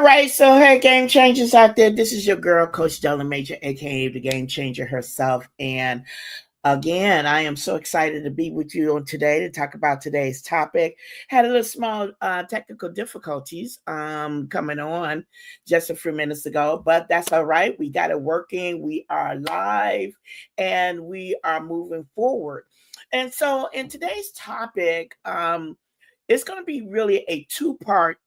All right, so hey, game changers out there. This is your girl, Coach Della Major, aka the game changer herself. And again, I am so excited to be with you on today to talk about today's topic. Had a little small technical difficulties coming on just a few minutes ago, but that's all right. We got it working. We are live and we are moving forward. And so, in today's topic, it's going to be really a two-part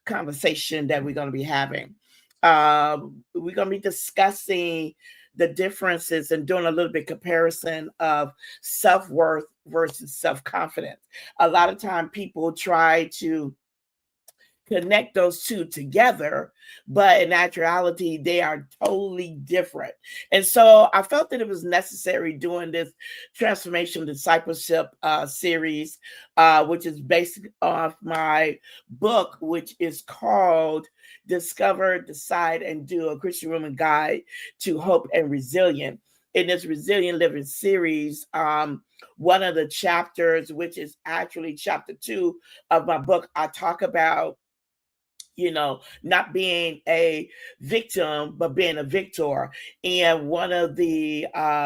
conversation that we're going to be having. We're going to be discussing the differences and doing a little bit comparison of self-worth versus self-confidence. A lot of time people try to connect those two together, but in actuality, they are totally different. And so I felt that it was necessary doing this transformation discipleship series, which is based off my book, which is called Discover, Decide, and Do, a Christian Woman Guide to Hope and Resilience. In this Resilient Living series, one of the chapters, which is actually chapter 2 of my book, I talk about not being a victim, but being a victor. And one of the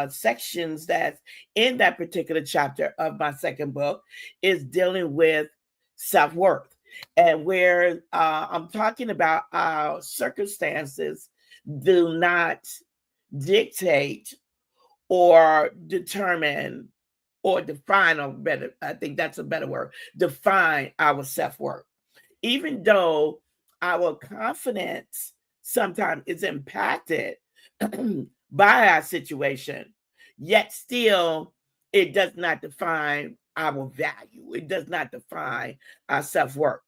sections that's in that particular chapter of my second book is dealing with self-worth. And where I'm talking about our circumstances do not dictate or determine or define, or better, I think that's a better word, define our self-worth. Even though our confidence sometimes is impacted by our situation, yet still it does not define our value. It does not define our self-worth.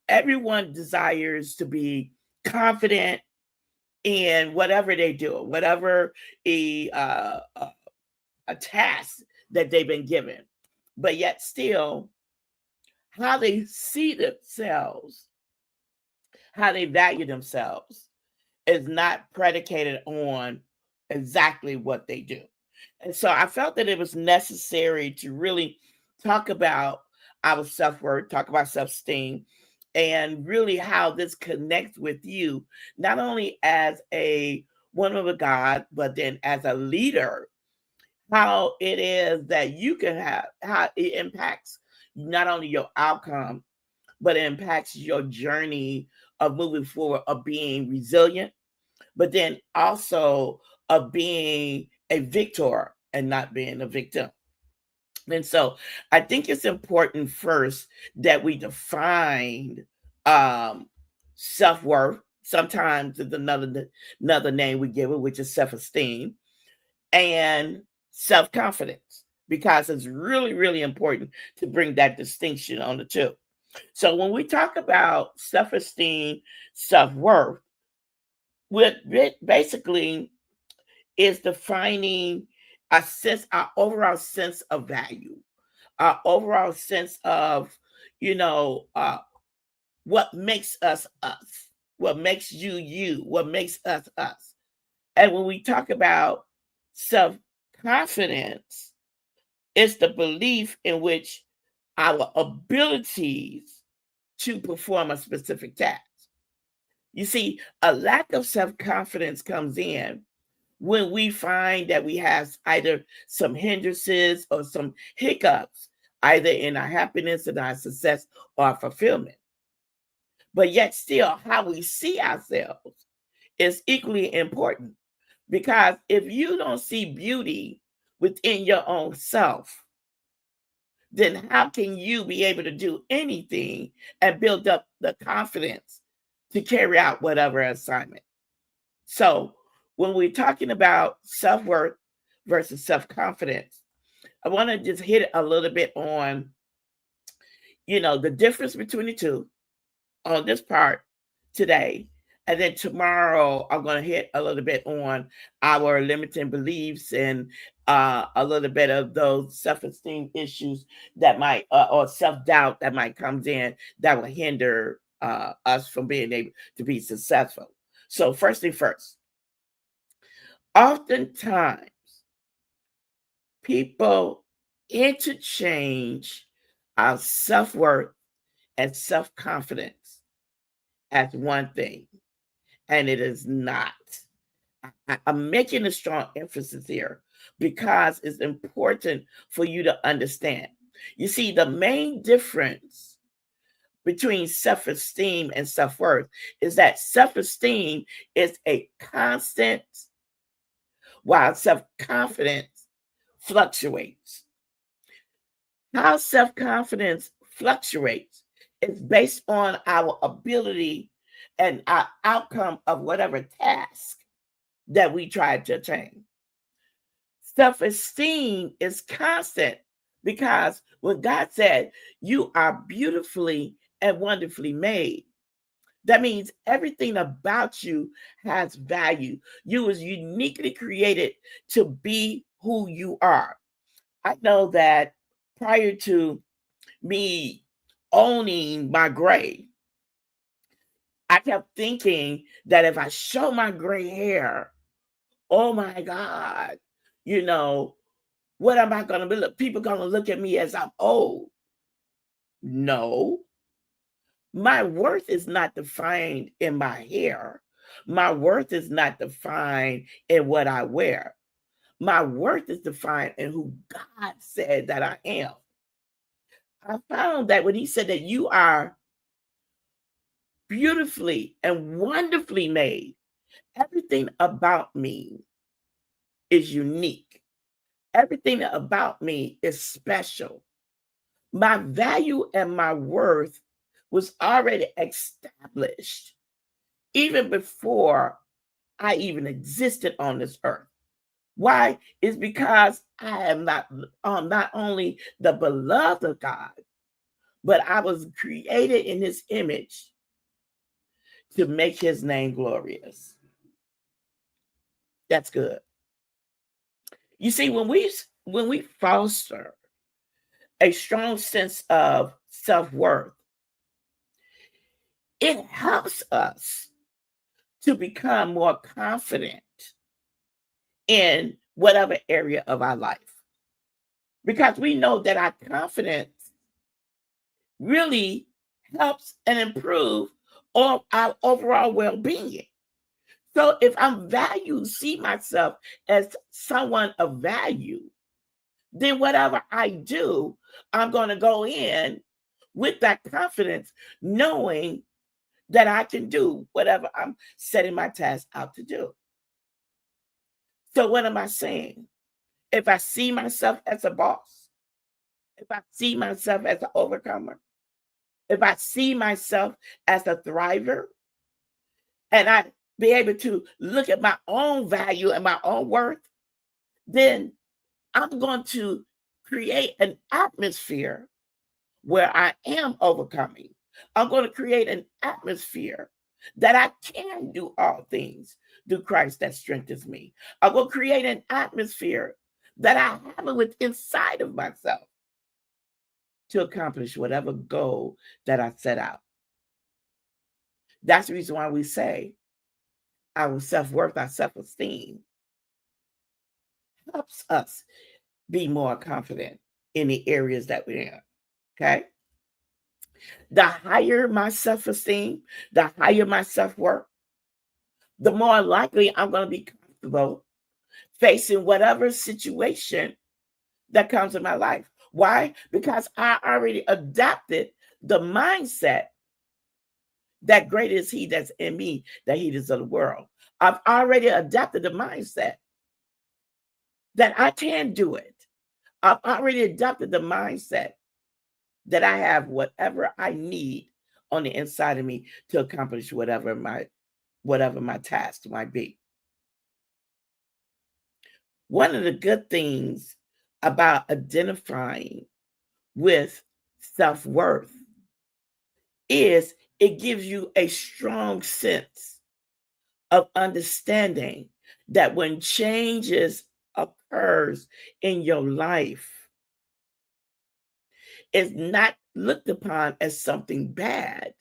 Everyone desires to be confident in whatever they do, whatever a task that they've been given. But yet still, how they see themselves, how they value themselves is not predicated on exactly what they do. And so I felt that it was necessary to really talk about our self-worth, talk about self-esteem, and really how this connects with you, not only as a woman of God, but then as a leader, how it is that you can have, how it impacts not only your outcome, but it impacts your journey of moving forward, of being resilient, but then also of being a victor and not being a victim. And so I think it's important first that we define self-worth. Sometimes it's another name we give it, which is self-esteem, and self-confidence, because it's really, really important to bring that distinction on the two. So when we talk about self-esteem, self-worth, what basically is defining our overall sense of value, our overall sense of, what makes us us, what makes you you, what makes us us. And when we talk about self-confidence, it's the belief in which our abilities to perform a specific task. You see, a lack of self-confidence comes in when we find that we have either some hindrances or some hiccups, either in our happiness and our success or our fulfillment. But yet still, how we see ourselves is equally important, because if you don't see beauty within your own self, then how can you be able to do anything and build up the confidence to carry out whatever assignment? So when we're talking about self-worth versus self-confidence, I want to just hit a little bit on, the difference between the two on this part today. And then tomorrow, I'm going to hit a little bit on our limiting beliefs and a little bit of those self-esteem issues that might, or self-doubt that might comes in that will hinder us from being able to be successful. So first thing first, oftentimes people interchange our self-worth and self-confidence as one thing, and it is not. I'm making a strong emphasis here because it's important for you to understand. You see, the main difference between self-esteem and self-worth is that self-esteem is a constant, while self-confidence fluctuates. How self-confidence fluctuates is based on our ability and our outcome of whatever task that we try to attain. Self-esteem is constant because when God said, "You are beautifully and wonderfully made," that means everything about you has value. You was uniquely created to be who you are. I know that prior to me owning my gray, I kept thinking that if I show my gray hair, oh my God, you know, what am I going to be? People going to look at me as I'm old. No, my worth is not defined in my hair. My worth is not defined in what I wear. My worth is defined in who God said that I am. I found that when he said that you are beautifully and wonderfully made, everything about me is unique. Everything about me is special. My value and my worth was already established even before I even existed on this earth. Why? It's because I am not only the beloved of God, but I was created in his image to make his name glorious. That's good. You see, when we foster a strong sense of self-worth, it helps us to become more confident in whatever area of our life. Because we know that our confidence really helps and improves all our overall well-being. So if I'm valued, see myself as someone of value, then whatever I do, I'm going to go in with that confidence, knowing that I can do whatever I'm setting my task out to do. So what am I saying? If I see myself as a boss, if I see myself as an overcomer, if I see myself as a thriver, and I be able to look at my own value and my own worth, then I'm going to create an atmosphere where I am overcoming. I'm going to create an atmosphere that I can do all things through Christ that strengthens me. I'm going to create an atmosphere that I have it within inside of myself to accomplish whatever goal that I set out. That's the reason why we say our self-worth, our self-esteem helps us be more confident in the areas that we're in. Okay? The higher my self-esteem, the higher my self-worth, the more likely I'm going to be comfortable facing whatever situation that comes in my life. Why? Because I already adopted the mindset that greater is he that's in me than he is of the world. I've already adopted the mindset that I can do it. I've already adopted the mindset that I have whatever I need on the inside of me to accomplish whatever my task might be. One of the good things about identifying with self-worth is it gives you a strong sense of understanding that when changes occurs in your life, it's not looked upon as something bad.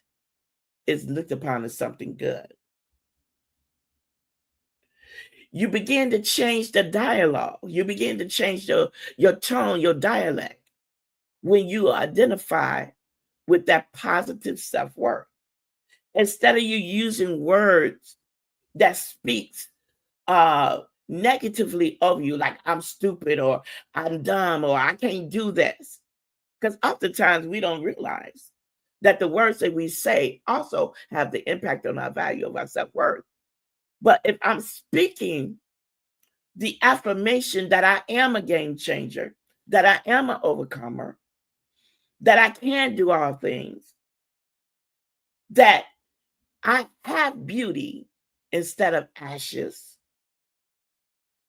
It's looked upon as something good. You begin to change the dialogue. You begin to change your tone, your dialect, when you identify with that positive self-worth. Instead of you using words that speaks negatively of you, like I'm stupid or I'm dumb or I can't do this. Because oftentimes we don't realize that the words that we say also have the impact on our value of our self-worth. But if I'm speaking the affirmation that I am a game changer, that I am an overcomer, that I can do all things, that I have beauty instead of ashes,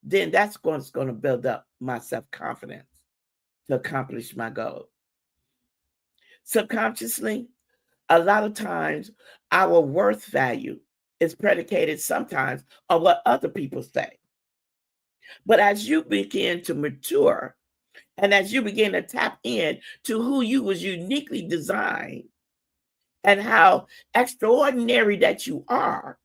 then that's what's going to build up my self-confidence to accomplish my goal. Subconsciously, a lot of times our worth value is predicated sometimes on what other people say. But as you begin to mature and as you begin to tap in to who you was uniquely designed and how extraordinary that you are,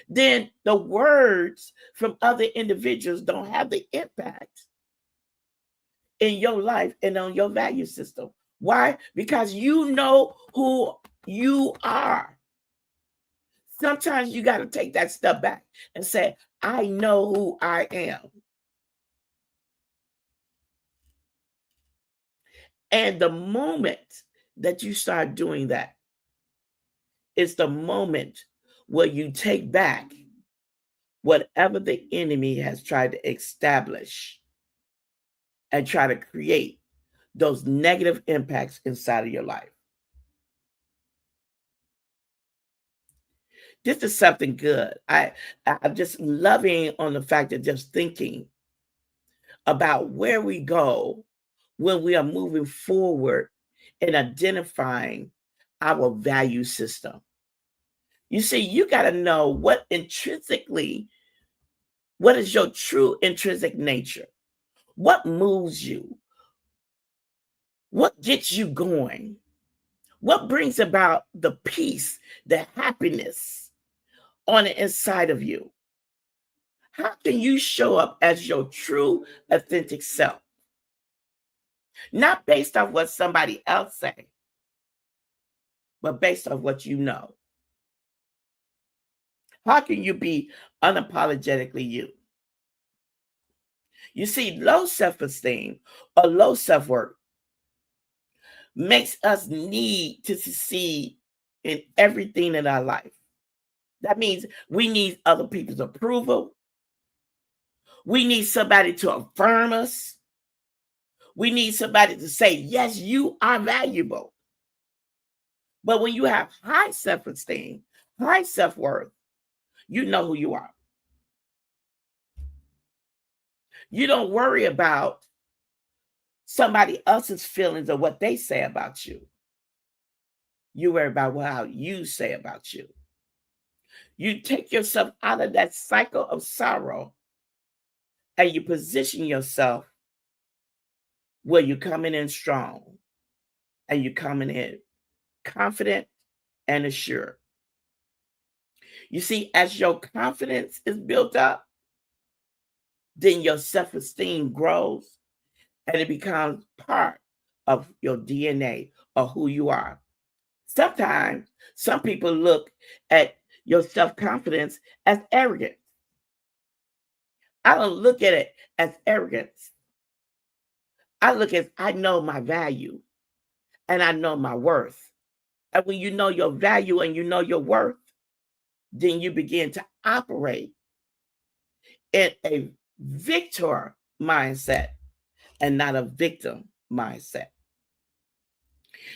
then the words from other individuals don't have the impact in your life and on your value system. Why? Because you know who you are. Sometimes you got to take that step back and say, I know who I am. And the moment that you start doing that, it's the moment where you take back whatever the enemy has tried to establish and try to create those negative impacts inside of your life. This is something good. I'm just loving on the fact of just thinking about where we go when we are moving forward and identifying our value system. You see, you got to know what is your true intrinsic nature? What moves you? What gets you going? What brings about the peace, the happiness on the inside of you? How can you show up as your true, authentic self? Not based on what somebody else say, but based on what you know. How can you be unapologetically you? You see, low self-esteem or low self-worth makes us need to succeed in everything in our life. That means we need other people's approval. We need somebody to affirm us. We need somebody to say, yes, you are valuable. But when you have high self-esteem, high self-worth, you know who you are. You don't worry about somebody else's feelings or what they say about you. You worry about what you say about you. You take yourself out of that cycle of sorrow and you position yourself where you're coming in strong and you're coming in confident and assured. You see, as your confidence is built up, then your self-esteem grows and it becomes part of your DNA or who you are. Sometimes some people look at your self-confidence as arrogance. I don't look at it as arrogance. I look at I know my value and I know my worth. And when you know your value and you know your worth, then you begin to operate in a victor mindset and not a victim mindset.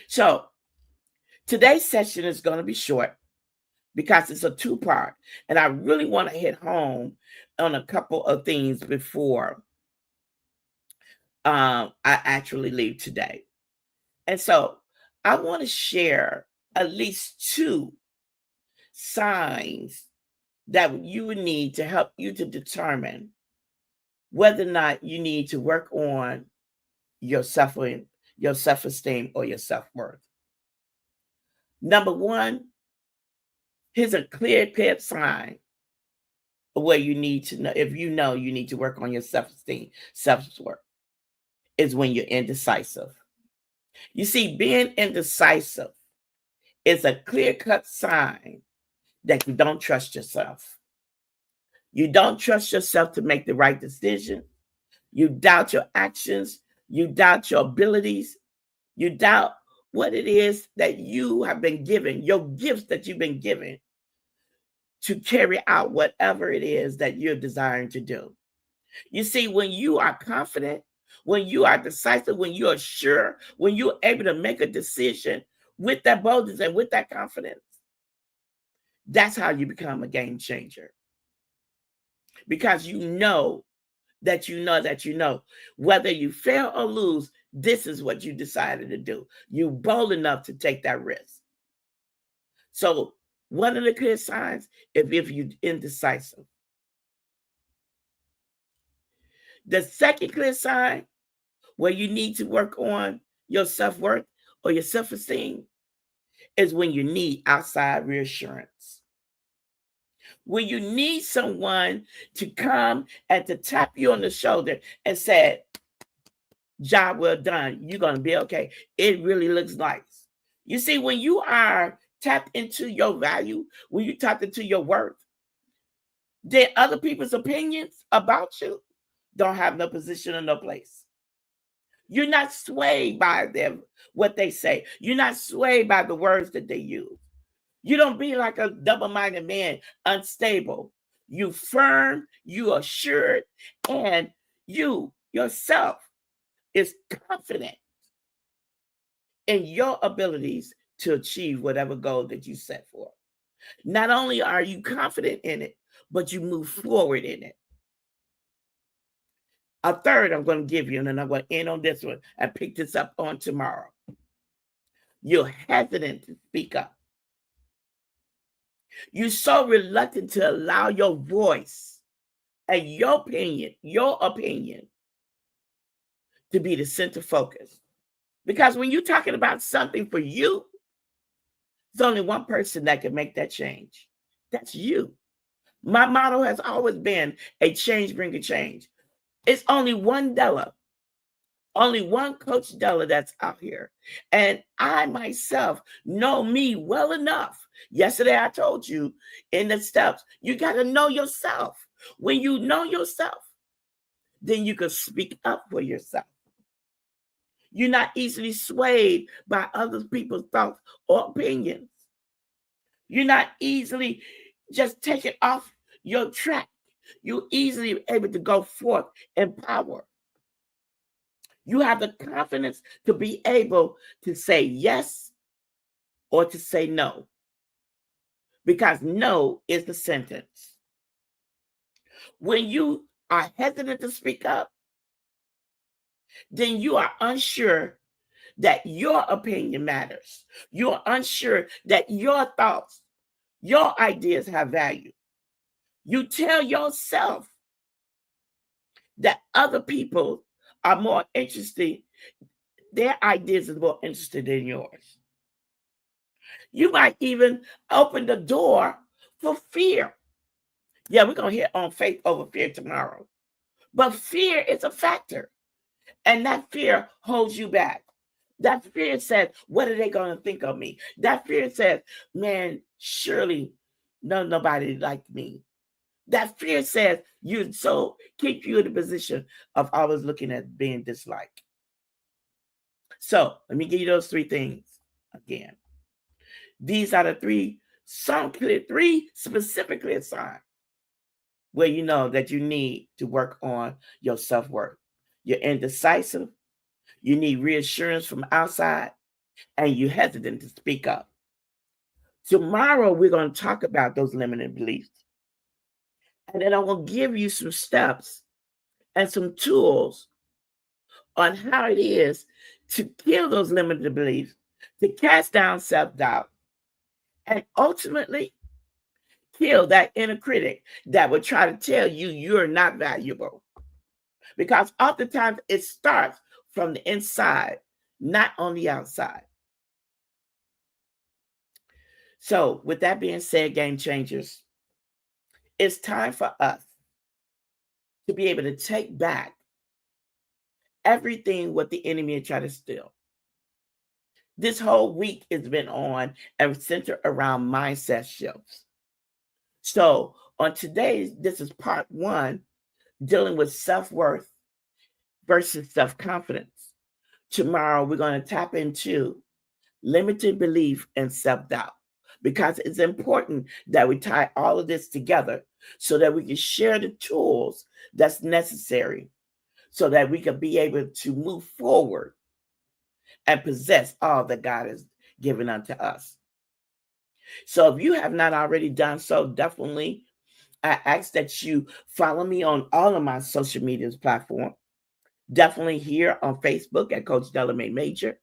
So today's session is going to be short because it's a two-part, and I really want to hit home on a couple of things before I actually leave today. And so I want to share at least 2 signs that you would need to help you to determine whether or not you need to work on your self-esteem or your self-worth. Number 1, here's a clear-cut sign where you need to know, if you know you need to work on your self-esteem, self-worth, is when you're indecisive. You see, being indecisive It's a clear-cut sign that you don't trust yourself. You don't trust yourself to make the right decision. You doubt your actions. You doubt your abilities. You doubt what it is that you have been given, your gifts that you've been given to carry out whatever it is that you're desiring to do. You see, when you are confident, when you are decisive, when you are sure, when you're able to make a decision with that boldness and with that confidence, that's how you become a game changer. Because you know that you know that you know, whether you fail or lose, this is what you decided to do. You're bold enough to take that risk. So one of the clear signs, if you're indecisive. The second clear sign where you need to work on your self-worth or your self-esteem is when you need outside reassurance. When you need someone to come and to tap you on the shoulder and say, job well done, you're going to be okay. It really looks nice. You see, when you are tapped into your value, when you tapped into your worth, then other people's opinions about you don't have no position or no place. You're not swayed by them, what they say. You're not swayed by the words that they use. You don't be like a double-minded man, unstable. You firm, you assured, and you yourself is confident in your abilities to achieve whatever goal that you set for. Not only are you confident in it, but you move forward in it. A third I'm going to give you, and then I'm going to end on this one and pick this up on tomorrow. You're hesitant to speak up. You're so reluctant to allow your voice and your opinion to be the center focus. Because when you're talking about something for you, there's only one person that can make that change. That's you. My motto has always been a change bringer change. It's only one Della, only one Coach Della that's out here. And I myself know me well enough. Yesterday I told you in the steps, you got to know yourself. When you know yourself, then you can speak up for yourself. You're not easily swayed by other people's thoughts or opinions. You're not easily just taken off your track. You're easily able to go forth in power. You have the confidence to be able to say yes or to say no, because no is the sentence. When you are hesitant to speak up, then you are unsure that your opinion matters. You're unsure that your thoughts, your ideas have value. You tell yourself that other people are more interested, their ideas are more interested than yours. You might even open the door for fear. Yeah, we're going to hit on faith over fear tomorrow. But fear is a factor. And that fear holds you back. That fear says, what are they going to think of me? That fear says, man, surely nobody liked me. That fear says you so keep you in the position of always looking at being disliked. So let me give you those three things again. These are the three specifically signs where you know that you need to work on your self-worth. You're indecisive, you need reassurance from outside, and you're hesitant to speak up. Tomorrow, we're going to talk about those limiting beliefs. And then I'm going to give you some steps and some tools on how it is to kill those limiting beliefs, to cast down self-doubt, and ultimately kill that inner critic that would try to tell you you're not valuable. Because oftentimes it starts from the inside, not on the outside. So with that being said, game changers, it's time for us to be able to take back everything what the enemy had tried to steal. This whole week has been on and centered around mindset shifts. So on today's, this is part 1, dealing with self-worth versus self-confidence. Tomorrow, we're going to tap into limited belief and self-doubt, because it's important that we tie all of this together so that we can share the tools that's necessary so that we can be able to move forward and possess all that God has given unto us. So if you have not already done so, definitely I ask that you follow me on all of my social media platforms. Definitely here on Facebook at Coach Delamay Major.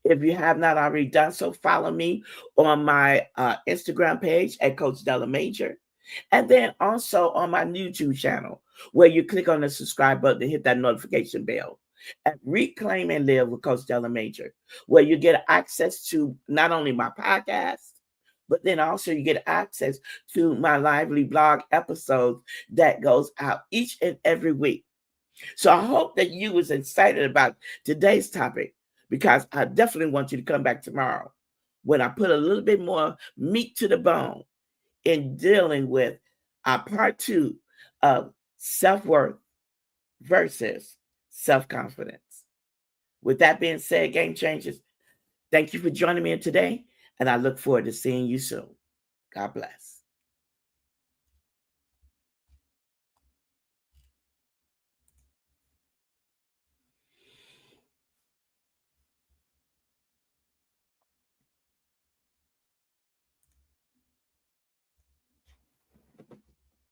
If you have not already done so, follow me on my Instagram page at Coach Della Major. And then also on my YouTube channel, where you click on the subscribe button to hit that notification bell. And Reclaim and Live with Coach Della Major, where you get access to not only my podcast, but then also you get access to my lively blog episodes that goes out each and every week. So I hope that you was excited about today's topic, because I definitely want you to come back tomorrow when I put a little bit more meat to the bone in dealing with part 2 of self-worth versus self-confidence. With that being said, game changers, thank you for joining me today, and I look forward to seeing you soon. God bless.